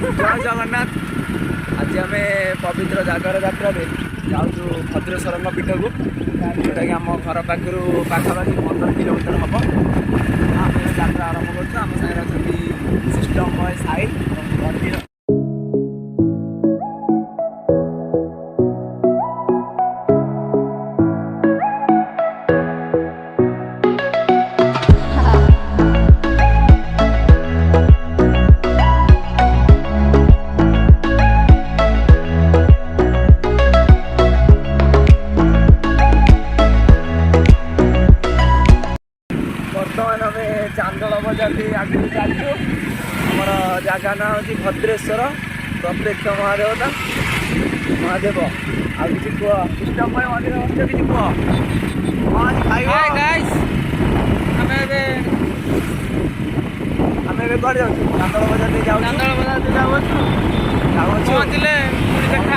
जय जगन्नाथ। आज आम पवित्र जागर यात्रा जाऊँ भद्रेश्वर पीठ को जोटा कि आम घर पाखर पाखापाखि 15 किलोमीटर हम आम यात्रा आरंभ कर सागर अच्छा सिस्टम साई मंदिर। चांदल बजार आगे चलू आमर जगह ना हूँ भद्रेश्वर प्रत्यक्ष महादेवता महादेव आ कि कह सिस्टम मंदिर किसी कह आम कौन जाऊँ चांदल बजार जाऊँ देखा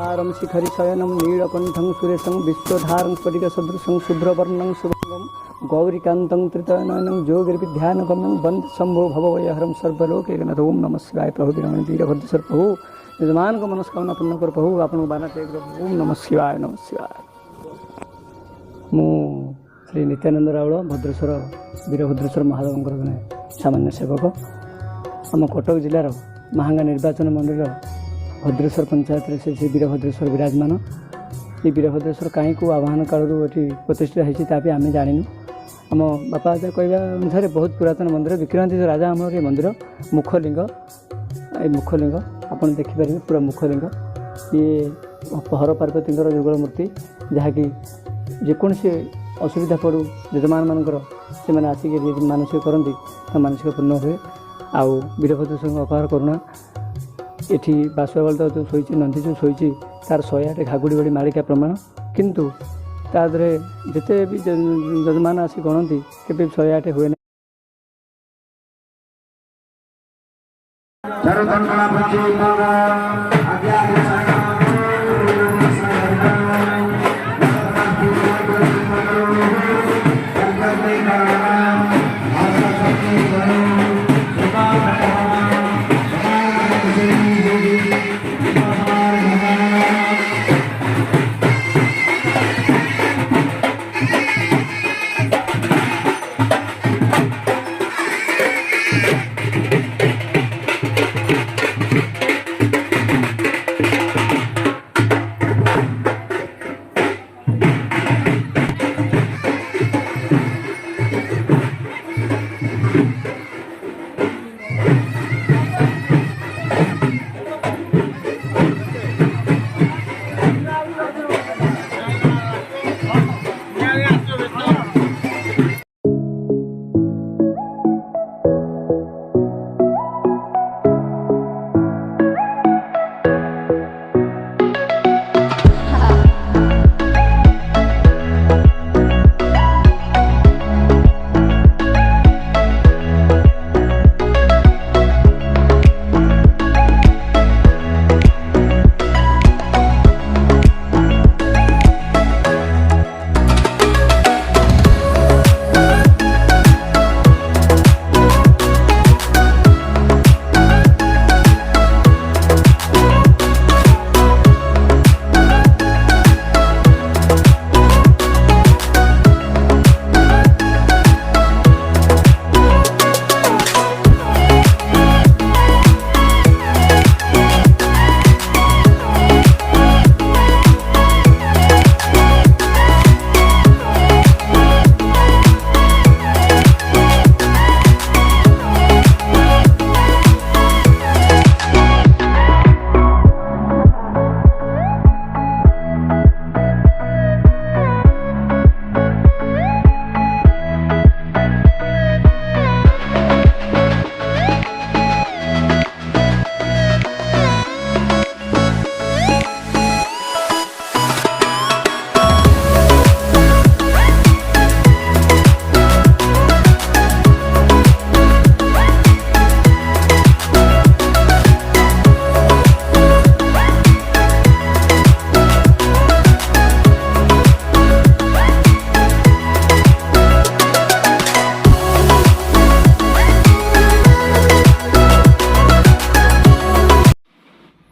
आगामी शिखरी शयनम नीलकंठं सुरेशं विश्वधारं स्फटिकसदृशं शुभ्रवर्णं शुभंगं गौरीकान्तं त्रितनयनं योगिर्विध्यानगम्यं वन्दे शम्भो भवभयहरं सर्वलोकैकनाथ। ओम नमः शिवाय। प्रभु वीरभद्रेश्वर प्रभु यजमान को मनस्कामना पूर्ण कर प्रभु आपन बाना टेक ओम नमः शिवाय नमः शिवाय। मु श्री नित्यानंद राउल भद्रेश्वर वीरभद्रेश्वर महादेव जड़े सामान्य सेवक आम कटक जिलार महांगा निर्वाचन मंडल भद्रेश्वर पंचायत श्री वीरभद्रेश्वर विराजमान ये वीरभद्रेश्वर कहीं को आह्वान कालू ये प्रतिष्ठा होती आम जाणु आम बापा आजा कहवा अनुसार बहुत पुरातन मंदिर विक्रांति राजा आमर ये मंदिर मुखलिंग आप देखिपारे पूरा मुखलिंग ये हर पार्वती जुगल मूर्ति जहाँकि जेकोसी असुविधा पड़ू जजमान मानकर से आसिक मानसिक करती मानसिक पूर्ण हुए आउ वीरभद्रेश्वर अपार करुणा ये बासुआ बलद जो शोची नंदी जो शोची तार 108 घागुड़ी बड़ी मालिका प्रमाण किंतु तादरे जिते भी जजमान आसी गणती केवे 108 हुए ना।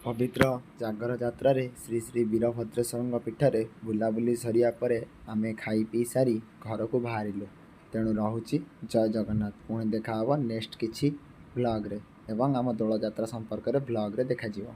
पवित्र जागर यात्रा श्री श्री वीरभद्रेश्वर पीठरे बुलाबुली सरिया परे आमे खाई पी सारी घर को बाहरिलु। तेणु रहुची जय जगन्नाथ। पुणी देखा नेक्स्ट किछि ब्लॉग रे एवं आम दोल यात्रा संपर्क रे ब्लॉग रे देखा जिवो।